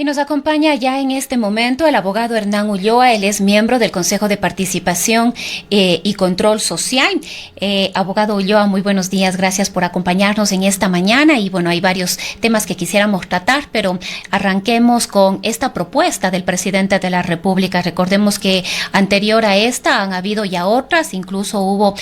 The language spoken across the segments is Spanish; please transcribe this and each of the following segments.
Y nos acompaña ya en este momento el abogado Hernán Ulloa. Él es miembro del Consejo de Participación y Control Social. Abogado Ulloa, muy buenos días. Gracias por acompañarnos en esta mañana. Y bueno, hay varios temas que quisiéramos tratar, pero arranquemos con esta propuesta del presidente de la República. Recordemos que anterior a esta han habido ya otras, incluso hubo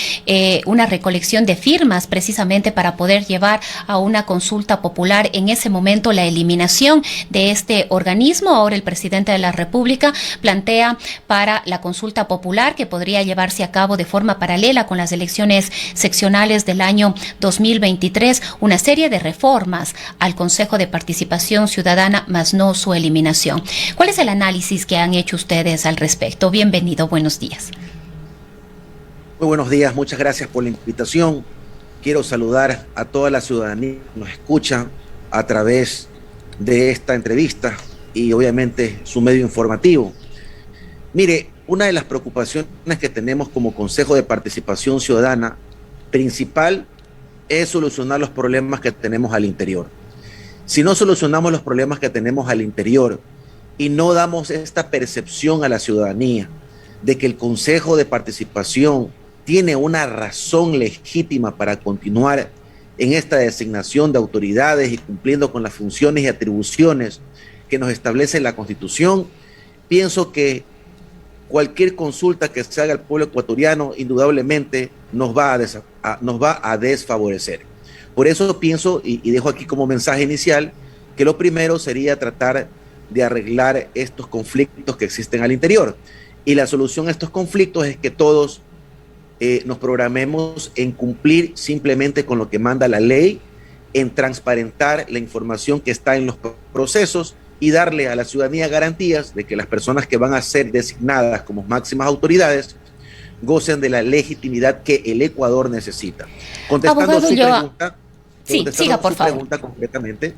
una recolección de firmas precisamente para poder llevar a una consulta popular en ese momento la eliminación de este organismo. Ahora el presidente de la República plantea para la consulta popular, que podría llevarse a cabo de forma paralela con las elecciones seccionales del año 2023, una serie de reformas al Consejo de Participación Ciudadana, más no su eliminación. ¿Cuál es el análisis que han hecho ustedes al respecto? Bienvenido, buenos días. Muy buenos días, muchas gracias por la invitación. Quiero saludar a toda la ciudadanía que nos escucha a través de esta entrevista y obviamente su medio informativo. Mire, una de las preocupaciones que tenemos como Consejo de Participación Ciudadana principal es solucionar los problemas que tenemos al interior. Si no solucionamos los problemas que tenemos al interior y no damos esta percepción a la ciudadanía de que el Consejo de Participación tiene una razón legítima para continuar en esta designación de autoridades y cumpliendo con las funciones y atribuciones que nos establece la Constitución, pienso que cualquier consulta que se haga al pueblo ecuatoriano indudablemente nos va a desfavorecer. Por eso pienso, y dejo aquí como mensaje inicial, que lo primero sería tratar de arreglar estos conflictos que existen al interior. Y la solución a estos conflictos es que todos nos programemos en cumplir simplemente con lo que manda la ley, en transparentar la información que está en los procesos y darle a la ciudadanía garantías de que las personas que van a ser designadas como máximas autoridades gocen de la legitimidad que el Ecuador necesita. Contestando su pregunta, sí, siga, por favor. Pregunta concretamente,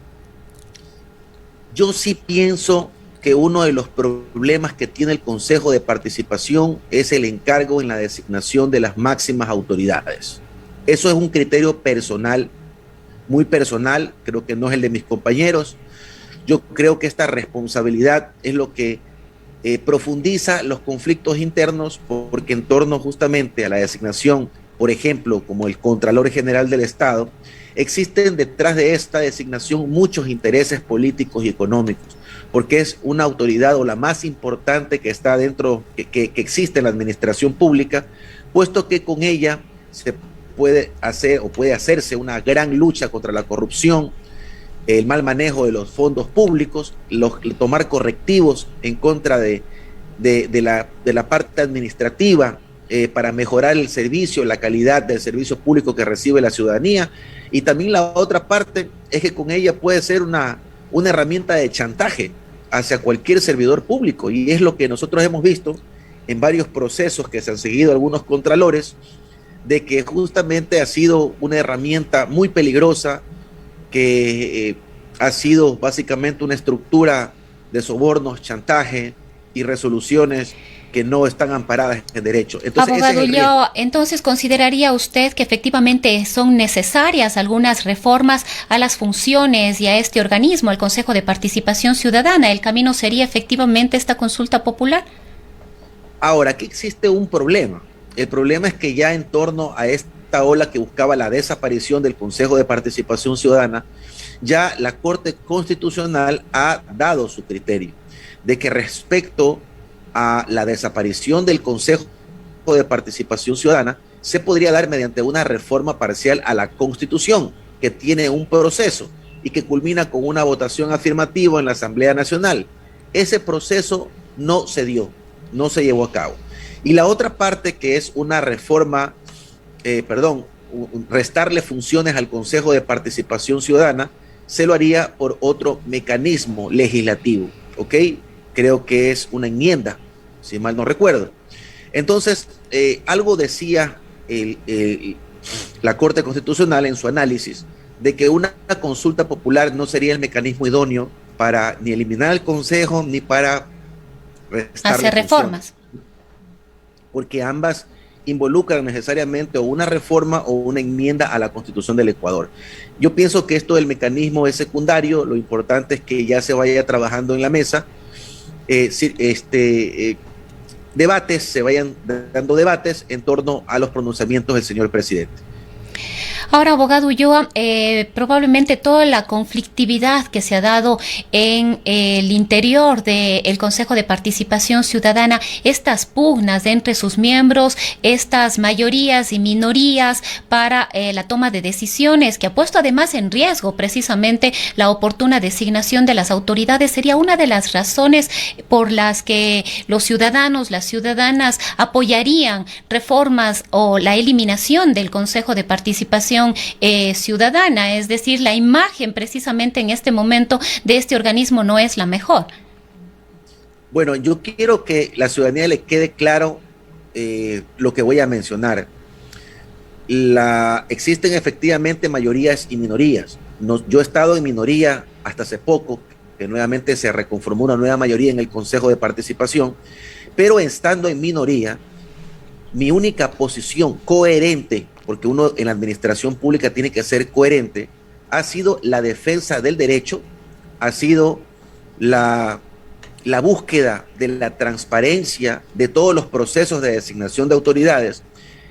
yo sí pienso que uno de los problemas que tiene el Consejo de Participación es el encargo en la designación de las máximas autoridades. Eso es un criterio personal, muy personal, creo que no es el de mis compañeros. Yo creo que esta responsabilidad es lo que profundiza los conflictos internos, porque en torno justamente a la designación, por ejemplo, como el Contralor General del Estado, existen detrás de esta designación muchos intereses políticos y económicos, porque es una autoridad o la más importante que está dentro, que existe en la administración pública, puesto que con ella se puede hacer o puede hacerse una gran lucha contra la corrupción, el mal manejo de los fondos públicos, tomar correctivos en contra de la parte administrativa para mejorar el servicio, la calidad del servicio público que recibe la ciudadanía. Y también la otra parte es que con ella puede ser una herramienta de chantaje hacia cualquier servidor público, y es lo que nosotros hemos visto en varios procesos que se han seguido algunos contralores, de que justamente ha sido una herramienta muy peligrosa que ha sido básicamente una estructura de sobornos, chantaje y resoluciones que no están amparadas en derecho. Entonces, abogado Ulloa, entonces, ¿consideraría usted que efectivamente son necesarias algunas reformas a las funciones y a este organismo, al Consejo de Participación Ciudadana? ¿El camino sería efectivamente esta consulta popular? Ahora, aquí existe un problema. El problema es que ya en torno a esta ola que buscaba la desaparición del Consejo de Participación Ciudadana, ya la Corte Constitucional ha dado su criterio de que respecto a la desaparición del Consejo de Participación Ciudadana se podría dar mediante una reforma parcial a la Constitución, que tiene un proceso y que culmina con una votación afirmativa en la Asamblea Nacional. Ese proceso no se dio, no se llevó a cabo. Y la otra parte, que es una reforma, restarle funciones al Consejo de Participación Ciudadana, se lo haría por otro mecanismo legislativo, ¿ok? Creo que es una enmienda, si mal no recuerdo. Entonces, algo decía la Corte Constitucional en su análisis, de que una consulta popular no sería el mecanismo idóneo para ni eliminar el Consejo ni para hacer reformas. Porque ambas involucran necesariamente o una reforma o una enmienda a la Constitución del Ecuador. Yo pienso que esto del mecanismo es secundario, lo importante es que ya se vaya trabajando en la mesa, debates, se vayan dando debates en torno a los pronunciamientos del señor presidente. Ahora, abogado Ulloa, probablemente toda la conflictividad que se ha dado en el interior del Consejo de Participación Ciudadana, estas pugnas de entre sus miembros, estas mayorías y minorías para la toma de decisiones, que ha puesto además en riesgo precisamente la oportuna designación de las autoridades, sería una de las razones por las que los ciudadanos, las ciudadanas apoyarían reformas o la eliminación del Consejo de Participación Ciudadana, es decir, la imagen precisamente en este momento de este organismo no es la mejor. Bueno, yo quiero que la ciudadanía le quede claro lo que voy a mencionar. Existen efectivamente mayorías y minorías. Yo he estado en minoría hasta hace poco, que nuevamente se reconformó una nueva mayoría en el Consejo de Participación, pero estando en minoría, mi única posición coherente, porque uno en la administración pública tiene que ser coherente, ha sido la defensa del derecho, ha sido la búsqueda de la transparencia de todos los procesos de designación de autoridades.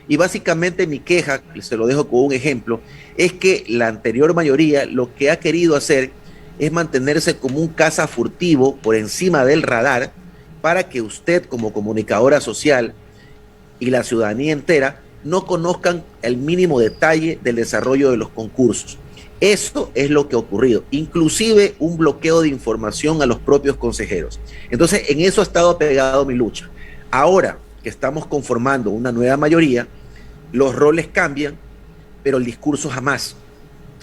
Y básicamente mi queja, se lo dejo con un ejemplo, es que la anterior mayoría lo que ha querido hacer es mantenerse como un caza furtivo por encima del radar para que usted como comunicadora social y la ciudadanía entera no conozcan el mínimo detalle del desarrollo de los concursos. Esto es lo que ha ocurrido, inclusive un bloqueo de información a los propios consejeros. Entonces, en eso ha estado pegado mi lucha. Ahora que estamos conformando una nueva mayoría, los roles cambian, pero el discurso jamás.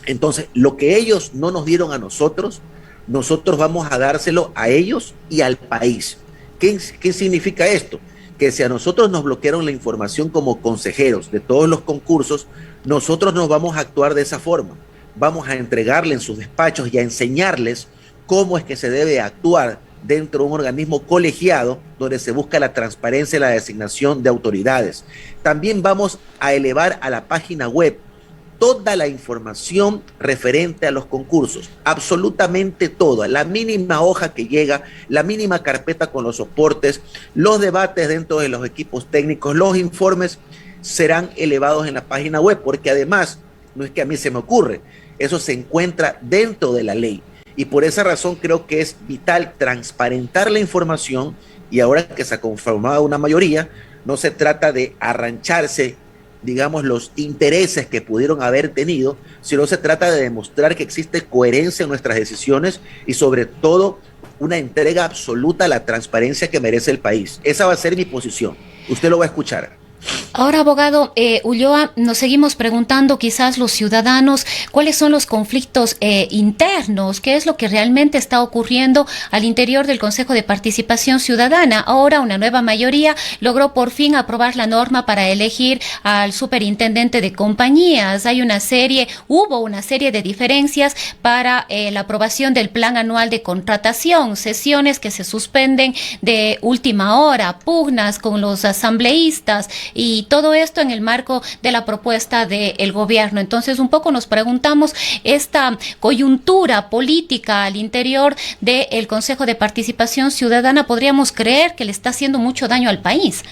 Entonces, lo que ellos no nos dieron a nosotros, nosotros vamos a dárselo a ellos y al país. ¿Qué significa esto? Que si a nosotros nos bloquearon la información como consejeros de todos los concursos, nosotros nos vamos a actuar de esa forma. Vamos a entregarle en sus despachos y a enseñarles cómo es que se debe actuar dentro de un organismo colegiado donde se busca la transparencia y la designación de autoridades. También vamos a elevar a la página web toda la información referente a los concursos, absolutamente toda, la mínima hoja que llega, la mínima carpeta con los soportes, los debates dentro de los equipos técnicos, los informes serán elevados en la página web, porque además, no es que a mí se me ocurre, eso se encuentra dentro de la ley. Y por esa razón creo que es vital transparentar la información, y ahora que se ha conformado una mayoría, no se trata de arrancharse, digamos, los intereses que pudieron haber tenido, sino se trata de demostrar que existe coherencia en nuestras decisiones y sobre todo una entrega absoluta a la transparencia que merece el país. Esa va a ser mi posición. Usted lo va a escuchar. Ahora, abogado Ulloa, nos seguimos preguntando quizás los ciudadanos cuáles son los conflictos internos, qué es lo que realmente está ocurriendo al interior del Consejo de Participación Ciudadana. Ahora una nueva mayoría logró por fin aprobar la norma para elegir al superintendente de compañías. Hubo una serie de diferencias para la aprobación del plan anual de contratación, sesiones que se suspenden de última hora, pugnas con los asambleístas, y todo esto en el marco de la propuesta del gobierno. Entonces, un poco nos preguntamos esta coyuntura política al interior del Consejo de Participación Ciudadana, ¿podríamos creer que le está haciendo mucho daño al país?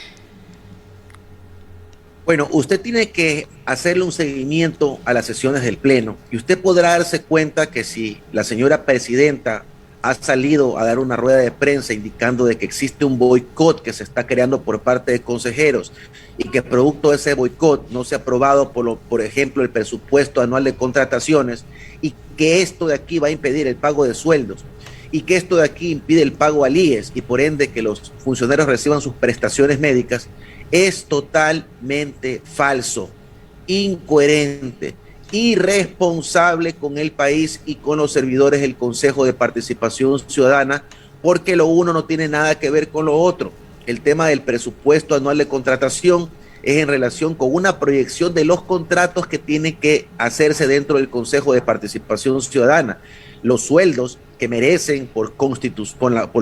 Bueno, usted tiene que hacerle un seguimiento a las sesiones del Pleno y usted podrá darse cuenta que si la señora presidenta ha salido a dar una rueda de prensa indicando de que existe un boicot que se está creando por parte de consejeros y que producto de ese boicot no se ha aprobado, por ejemplo, el presupuesto anual de contrataciones, y que esto de aquí va a impedir el pago de sueldos y que esto de aquí impide el pago al IES y por ende que los funcionarios reciban sus prestaciones médicas, es totalmente falso, incoherente, irresponsable con el país y con los servidores del Consejo de Participación Ciudadana, porque lo uno no tiene nada que ver con lo otro. El tema del presupuesto anual de contratación es en relación con una proyección de los contratos que tiene que hacerse dentro del Consejo de Participación Ciudadana. Los sueldos que merecen por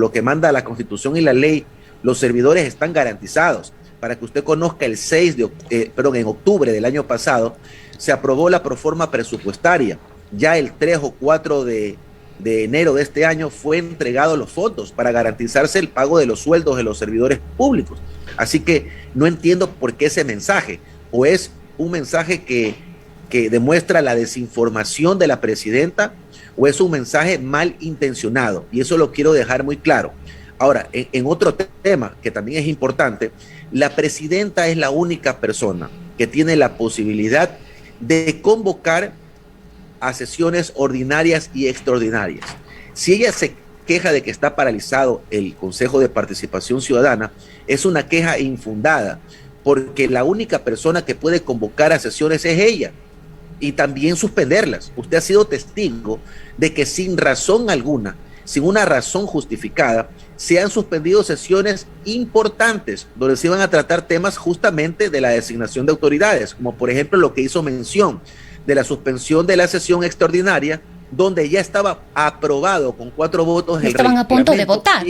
lo que manda la Constitución y la ley, los servidores están garantizados, para que usted conozca, en octubre del año pasado, se aprobó la proforma presupuestaria. Ya el 3 o 4 de enero de este año fue entregado los fondos para garantizarse el pago de los sueldos de los servidores públicos. Así que no entiendo por qué ese mensaje, o es un mensaje que demuestra la desinformación de la presidenta, o es un mensaje mal intencionado, y eso lo quiero dejar muy claro. Ahora, en otro tema que también es importante, la presidenta es la única persona que tiene la posibilidad de convocar a sesiones ordinarias y extraordinarias. Si ella se queja de que está paralizado el Consejo de Participación Ciudadana, es una queja infundada, porque la única persona que puede convocar a sesiones es ella, y también suspenderlas. Usted ha sido testigo de que sin razón alguna, sin una razón justificada, se han suspendido sesiones importantes donde se iban a tratar temas justamente de la designación de autoridades, como por ejemplo lo que hizo mención de la suspensión de la sesión extraordinaria, donde ya estaba aprobado con 4 votos. Estaban a punto de votar.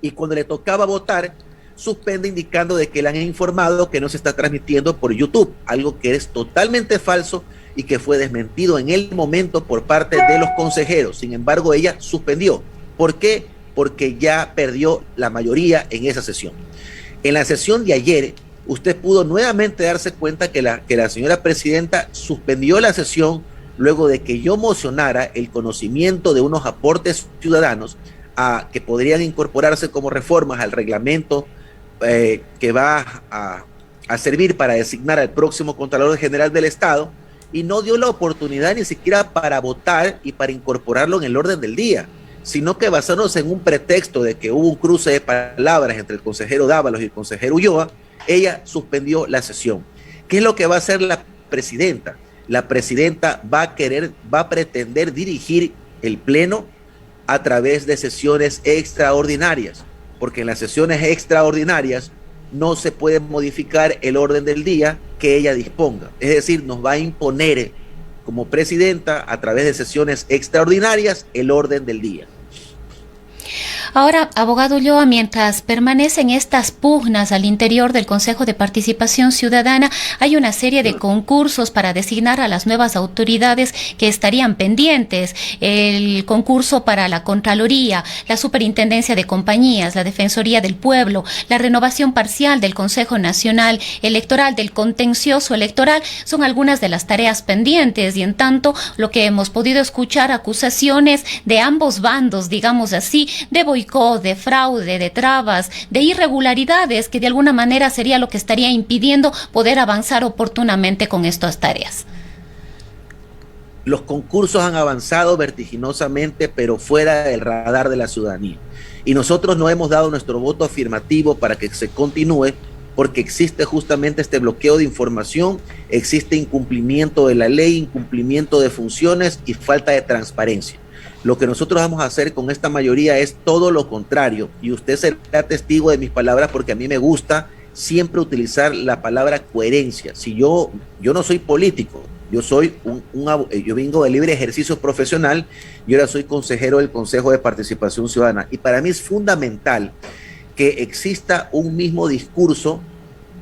Y cuando le tocaba votar, suspende indicando de que le han informado que no se está transmitiendo por YouTube, algo que es totalmente falso y que fue desmentido en el momento por parte de los consejeros. Sin embargo, ella suspendió. ¿Por qué? Porque ya perdió la mayoría en esa sesión. En la sesión de ayer, usted pudo nuevamente darse cuenta que la señora presidenta suspendió la sesión luego de que yo mocionara el conocimiento de unos aportes ciudadanos que podrían incorporarse como reformas al reglamento que va a servir para designar al próximo Contralor General del Estado, y no dio la oportunidad ni siquiera para votar y para incorporarlo en el orden del día, sino que basándose en un pretexto de que hubo un cruce de palabras entre el consejero Dávalos y el consejero Ulloa, ella suspendió la sesión. ¿Qué es lo que va a hacer la presidenta? La presidenta va a pretender dirigir el pleno a través de sesiones extraordinarias, porque en las sesiones extraordinarias no se puede modificar el orden del día que ella disponga. Es decir, nos va a imponer como presidenta a través de sesiones extraordinarias el orden del día. Ahora, abogado Ulloa, mientras permanecen estas pugnas al interior del Consejo de Participación Ciudadana, hay una serie de concursos para designar a las nuevas autoridades que estarían pendientes. El concurso para la Contraloría, la Superintendencia de Compañías, la Defensoría del Pueblo, la renovación parcial del Consejo Nacional Electoral, del contencioso electoral, son algunas de las tareas pendientes, y en tanto lo que hemos podido escuchar, acusaciones de ambos bandos, digamos así, de boicot, de fraude, de trabas, de irregularidades, que de alguna manera sería lo que estaría impidiendo poder avanzar oportunamente con estas tareas. Los concursos han avanzado vertiginosamente, pero fuera del radar de la ciudadanía. Y nosotros no hemos dado nuestro voto afirmativo para que se continúe, porque existe justamente este bloqueo de información, existe incumplimiento de la ley, incumplimiento de funciones y falta de transparencia. Lo que nosotros vamos a hacer con esta mayoría es todo lo contrario, y usted será testigo de mis palabras, porque a mí me gusta siempre utilizar la palabra coherencia. Si yo no soy político, yo soy yo vengo de libre ejercicio profesional, y ahora soy consejero del Consejo de Participación Ciudadana, y para mí es fundamental que exista un mismo discurso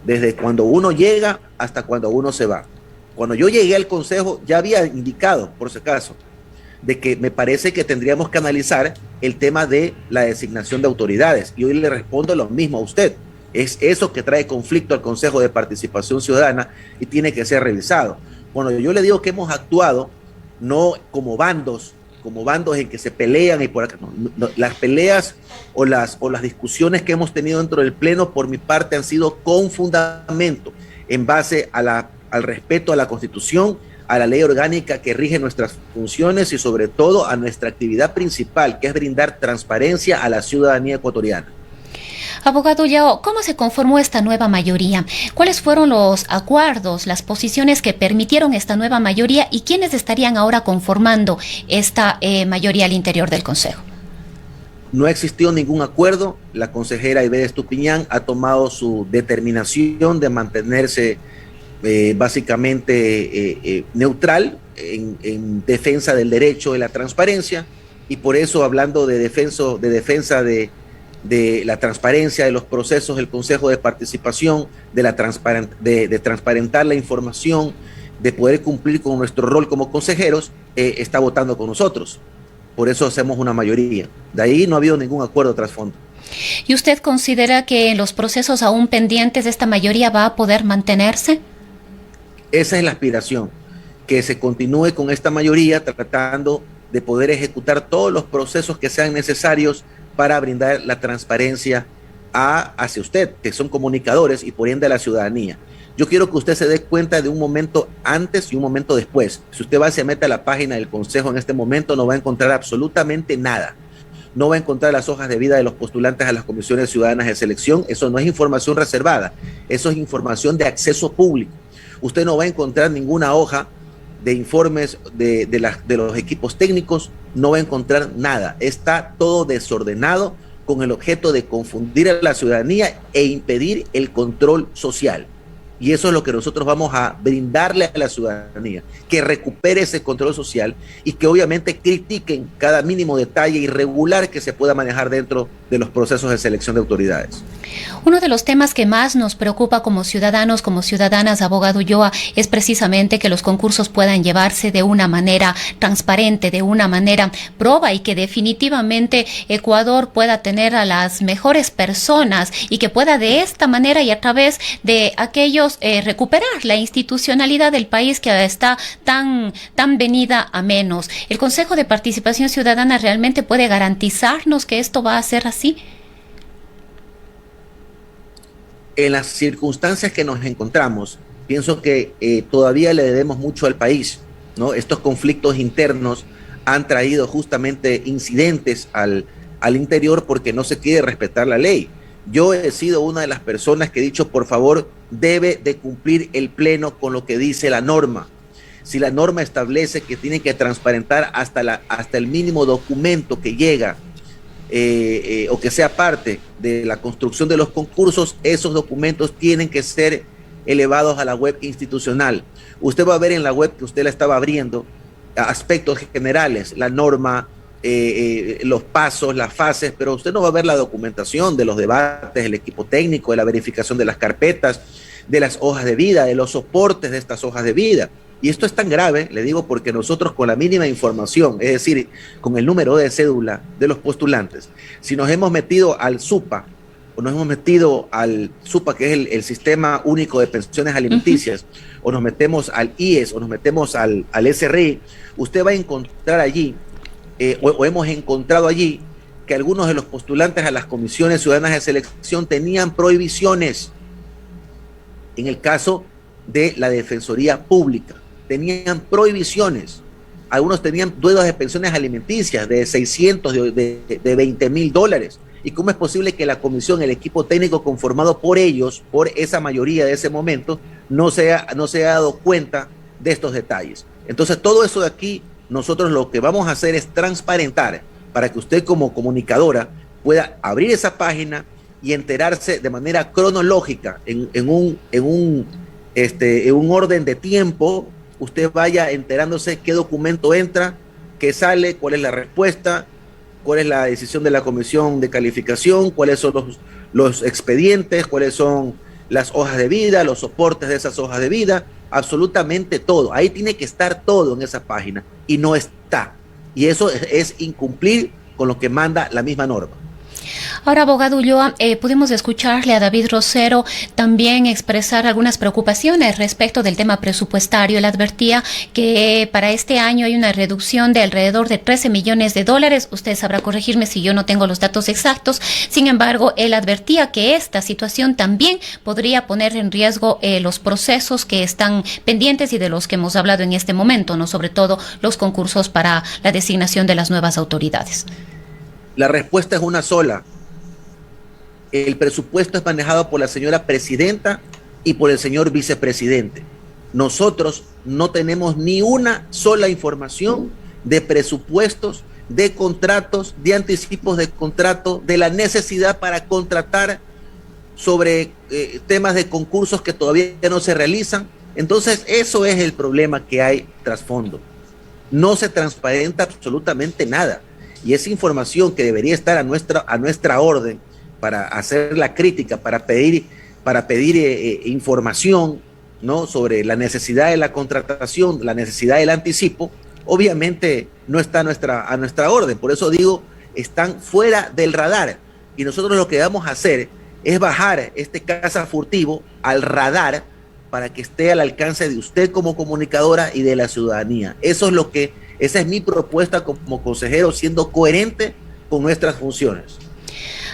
desde cuando uno llega hasta cuando uno se va. Cuando yo llegué al Consejo ya había indicado, por si acaso, de que me parece que tendríamos que analizar el tema de la designación de autoridades, y hoy le respondo lo mismo a usted. Es eso que trae conflicto al Consejo de Participación Ciudadana y tiene que ser revisado. Cuando yo le digo que hemos actuado no como bandos en que se pelean y por acá, no, las peleas o las discusiones que hemos tenido dentro del pleno por mi parte han sido con fundamento, en base al respeto a la Constitución, a la ley orgánica que rige nuestras funciones y sobre todo a nuestra actividad principal, que es brindar transparencia a la ciudadanía ecuatoriana. Abogado Ulloa, ¿cómo se conformó esta nueva mayoría? ¿Cuáles fueron los acuerdos, las posiciones que permitieron esta nueva mayoría, y quiénes estarían ahora conformando esta mayoría al interior del Consejo? No existió ningún acuerdo. La consejera Ibede Estupiñán ha tomado su determinación de mantenerse básicamente neutral en defensa del derecho de la transparencia, y por eso, hablando de defensa de de la transparencia de los procesos del Consejo de Participación, de transparentar la información, de poder cumplir con nuestro rol como consejeros, está votando con nosotros. Por eso hacemos una mayoría. De ahí no ha habido ningún acuerdo trasfondo. ¿Y usted considera que en los procesos aún pendientes esta mayoría va a poder mantenerse? Esa es la aspiración, que se continúe con esta mayoría tratando de poder ejecutar todos los procesos que sean necesarios para brindar la transparencia hacia usted, que son comunicadores y por ende a la ciudadanía. Yo quiero que usted se dé cuenta de un momento antes y un momento después. Si usted va y se mete a la página del Consejo en este momento, no va a encontrar absolutamente nada. No va a encontrar las hojas de vida de los postulantes a las comisiones ciudadanas de selección. Eso no es información reservada, eso es información de acceso público. Usted no va a encontrar ninguna hoja de informes de los equipos técnicos, no va a encontrar nada. Está todo desordenado con el objeto de confundir a la ciudadanía e impedir el control social. Y eso es lo que nosotros vamos a brindarle a la ciudadanía, que recupere ese control social y que obviamente critiquen cada mínimo detalle irregular que se pueda manejar dentro de los procesos de selección de autoridades. Uno de los temas que más nos preocupa como ciudadanos, como ciudadanas, abogado Ulloa, es precisamente que los concursos puedan llevarse de una manera transparente, de una manera proba y que definitivamente Ecuador pueda tener a las mejores personas y que pueda de esta manera y a través de aquellos recuperar la institucionalidad del país que está tan venida a menos. ¿El Consejo de Participación Ciudadana realmente puede garantizarnos que esto va a ser así? En las circunstancias que nos encontramos, pienso que todavía le debemos mucho al país, ¿no? Estos conflictos internos han traído justamente incidentes al interior porque no se quiere respetar la ley. Yo he sido una de las personas que he dicho, por favor, debe de cumplir el Pleno con lo que dice la norma. Si la norma establece que tiene que transparentar hasta el mínimo documento que llega o que sea parte de la construcción de los concursos, esos documentos tienen que ser elevados a la web institucional. Usted va a ver en la web que usted la estaba abriendo aspectos generales, la norma, los pasos, las fases, pero usted no va a ver la documentación de los debates, el equipo técnico, de la verificación de las carpetas, de las hojas de vida, de los soportes de estas hojas de vida. Y esto es tan grave, le digo, porque nosotros con la mínima información, es decir, con el número de cédula de los postulantes, si nos hemos metido al SUPA, o nos hemos metido al SUPA, que es el Sistema Único de Pensiones Alimenticias, o nos metemos al IES, o nos metemos al SRI, usted va a encontrar allí, o hemos encontrado allí, que algunos de los postulantes a las comisiones ciudadanas de selección tenían prohibiciones. En el caso de la Defensoría Pública, tenían prohibiciones. Algunos tenían deudas de pensiones alimenticias de 600, de $20,000. ¿Y cómo es posible que la comisión, el equipo técnico conformado por ellos, por esa mayoría de ese momento, no se haya dado cuenta de estos detalles? Entonces, todo eso de aquí, nosotros lo que vamos a hacer es transparentar para que usted como comunicadora pueda abrir esa página y enterarse de manera cronológica en un orden de tiempo. Usted vaya enterándose qué documento entra, qué sale, cuál es la respuesta, cuál es la decisión de la comisión de calificación, cuáles son los expedientes, cuáles son las hojas de vida, los soportes de esas hojas de vida, absolutamente todo. Ahí tiene que estar todo en esa página y no está. Y eso es incumplir con lo que manda la misma norma. Ahora, abogado Ulloa, pudimos escucharle a David Rosero también expresar algunas preocupaciones respecto del tema presupuestario. Él advertía que para este año hay una reducción de alrededor de $13 millones. Usted sabrá corregirme si yo no tengo los datos exactos. Sin embargo, él advertía que esta situación también podría poner en riesgo los procesos que están pendientes y de los que hemos hablado en este momento, ¿no? Sobre todo los concursos para la designación de las nuevas autoridades. La respuesta es una sola. El presupuesto es manejado por la señora presidenta y por el señor vicepresidente. Nosotros no tenemos ni una sola información de presupuestos, de contratos, de anticipos de contrato, de la necesidad para contratar, sobre temas de concursos que todavía no se realizan. Entonces, eso es el problema que hay trasfondo. No se transparenta absolutamente nada. Y esa información que debería estar a nuestra orden, para hacer la crítica, para pedir información, ¿no?, sobre la necesidad de la contratación, la necesidad del anticipo, obviamente no está a nuestra orden. Por eso digo, están fuera del radar. Y nosotros lo que vamos a hacer es bajar este caza furtivo al radar para que esté al alcance de usted como comunicadora y de la ciudadanía. Esa es mi propuesta como consejero, siendo coherente con nuestras funciones.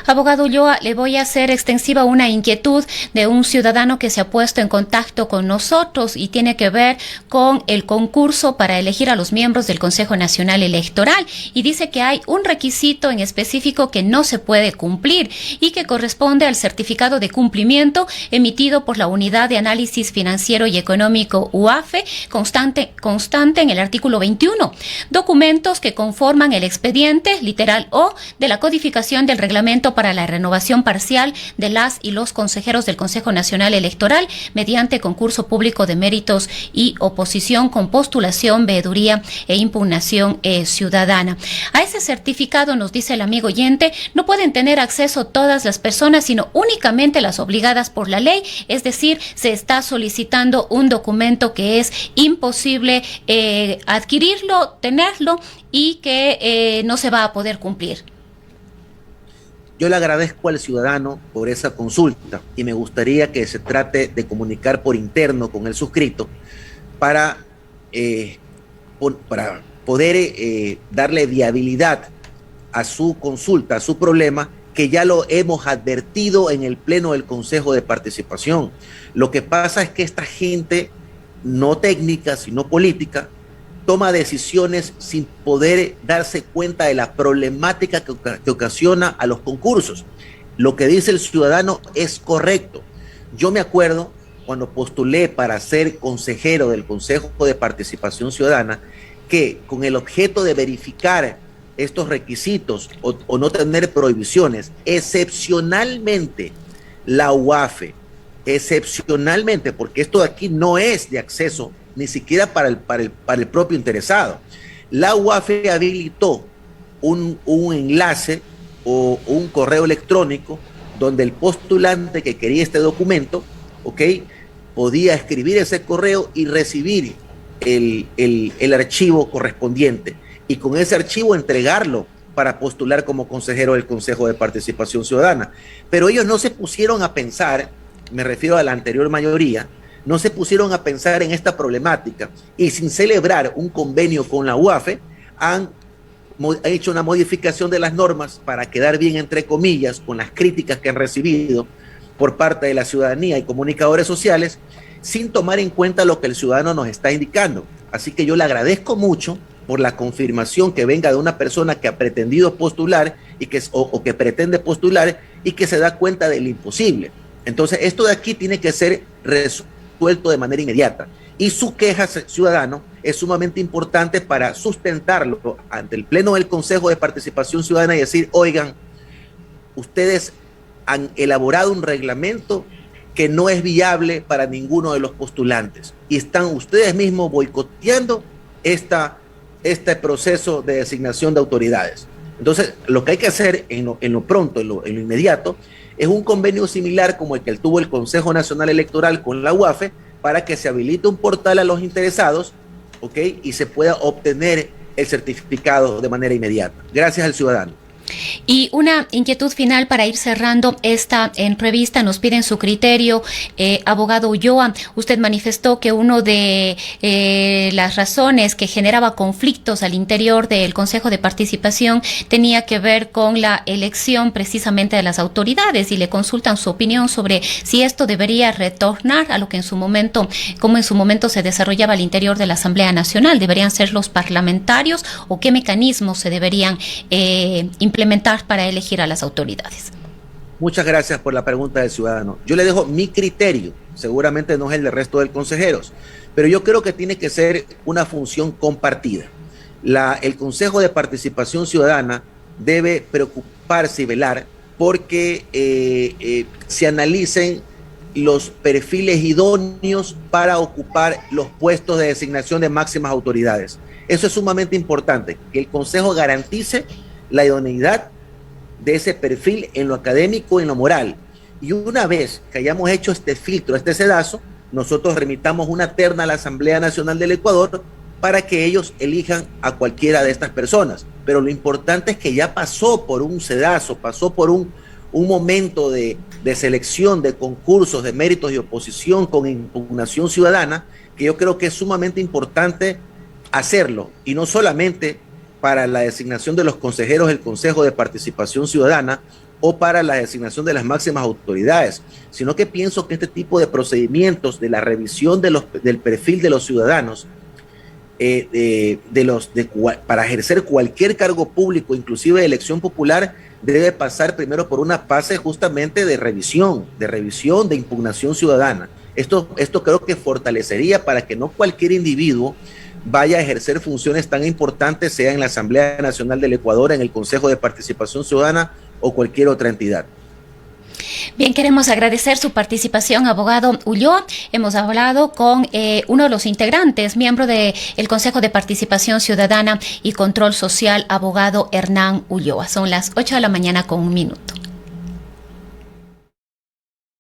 Abogado Ulloa, le voy a hacer extensiva una inquietud de un ciudadano que se ha puesto en contacto con nosotros y tiene que ver con el concurso para elegir a los miembros del Consejo Nacional Electoral, y dice que hay un requisito en específico que no se puede cumplir y que corresponde al certificado de cumplimiento emitido por la Unidad de Análisis Financiero y Económico UAFE, constante en el artículo 21. Documentos que conforman el expediente, literal O, de la codificación del reglamento para la renovación parcial de las y los consejeros del Consejo Nacional Electoral mediante concurso público de méritos y oposición con postulación, veeduría e impugnación ciudadana. A ese certificado, nos dice el amigo oyente, no pueden tener acceso todas las personas, sino únicamente las obligadas por la ley, es decir, se está solicitando un documento que es imposible adquirirlo, tenerlo, y que no se va a poder cumplir. Yo le agradezco al ciudadano por esa consulta y me gustaría que se trate de comunicar por interno con el suscrito para poder darle viabilidad a su consulta, a su problema, que ya lo hemos advertido en el pleno del Consejo de Participación. Lo que pasa es que esta gente, no técnica, sino política, toma decisiones sin poder darse cuenta de la problemática que ocasiona a los concursos. Lo que dice el ciudadano es correcto. Yo me acuerdo cuando postulé para ser consejero del Consejo de Participación Ciudadana, que con el objeto de verificar estos requisitos o no tener prohibiciones, excepcionalmente la UAFE, excepcionalmente, porque esto de aquí no es de acceso ni siquiera para el propio interesado. La UAFE habilitó un enlace o un correo electrónico donde el postulante que quería este documento, podía escribir ese correo y recibir el archivo correspondiente, y con ese archivo entregarlo para postular como consejero del Consejo de Participación Ciudadana. Pero ellos no se pusieron a pensar, me refiero a la anterior mayoría, no se pusieron a pensar en esta problemática, y sin celebrar un convenio con la UAFE han hecho una modificación de las normas para quedar bien, entre comillas, con las críticas que han recibido por parte de la ciudadanía y comunicadores sociales, sin tomar en cuenta lo que el ciudadano nos está indicando. Así que yo le agradezco mucho por la confirmación que venga de una persona que ha pretendido postular y que pretende postular y que se da cuenta del imposible. Entonces, esto de aquí tiene que ser resuelto de manera inmediata, y su queja ciudadano es sumamente importante para sustentarlo ante el pleno del Consejo de Participación Ciudadana y decir: oigan, ustedes han elaborado un reglamento que no es viable para ninguno de los postulantes y están ustedes mismos boicoteando este proceso de designación de autoridades. Entonces, lo que hay que hacer en lo pronto, en lo inmediato, es un convenio similar como el que tuvo el Consejo Nacional Electoral con la UAFE, para que se habilite un portal a los interesados, y se pueda obtener el certificado de manera inmediata. Gracias al ciudadano. Y una inquietud final para ir cerrando esta entrevista. Nos piden su criterio, abogado Ulloa. Usted manifestó que uno de las razones que generaba conflictos al interior del Consejo de Participación tenía que ver con la elección precisamente de las autoridades, y le consultan su opinión sobre si esto debería retornar a lo que en su momento se desarrollaba al interior de la Asamblea Nacional. ¿Deberían ser los parlamentarios o qué mecanismos se deberían implementar para elegir a las autoridades? Muchas gracias por la pregunta del ciudadano. Yo le dejo mi criterio, seguramente no es el del resto de consejeros, pero yo creo que tiene que ser una función compartida. El Consejo de Participación Ciudadana debe preocuparse y velar porque se analicen los perfiles idóneos para ocupar los puestos de designación de máximas autoridades. Eso es sumamente importante, que el Consejo garantice la idoneidad, de ese perfil en lo académico y en lo moral. Y una vez que hayamos hecho este filtro, este sedazo, nosotros remitamos una terna a la Asamblea Nacional del Ecuador para que ellos elijan a cualquiera de estas personas. Pero lo importante es que ya pasó por un sedazo, pasó por un momento de selección, de concursos, de méritos y oposición con impugnación ciudadana, que yo creo que es sumamente importante hacerlo, y no solamente para la designación de los consejeros del Consejo de Participación Ciudadana o para la designación de las máximas autoridades, sino que pienso que este tipo de procedimientos de la revisión del perfil de los ciudadanos para ejercer cualquier cargo público, inclusive de elección popular, debe pasar primero por una fase justamente de revisión, de impugnación ciudadana. Esto creo que fortalecería para que no cualquier individuo vaya a ejercer funciones tan importantes, sea en la Asamblea Nacional del Ecuador, en el Consejo de Participación Ciudadana o cualquier otra entidad. Bien, queremos agradecer su participación, abogado Ulloa. Hemos hablado con uno de los integrantes, miembro del Consejo de Participación Ciudadana y Control Social, abogado Hernán Ulloa. Son las 8 de la mañana con 1 minuto.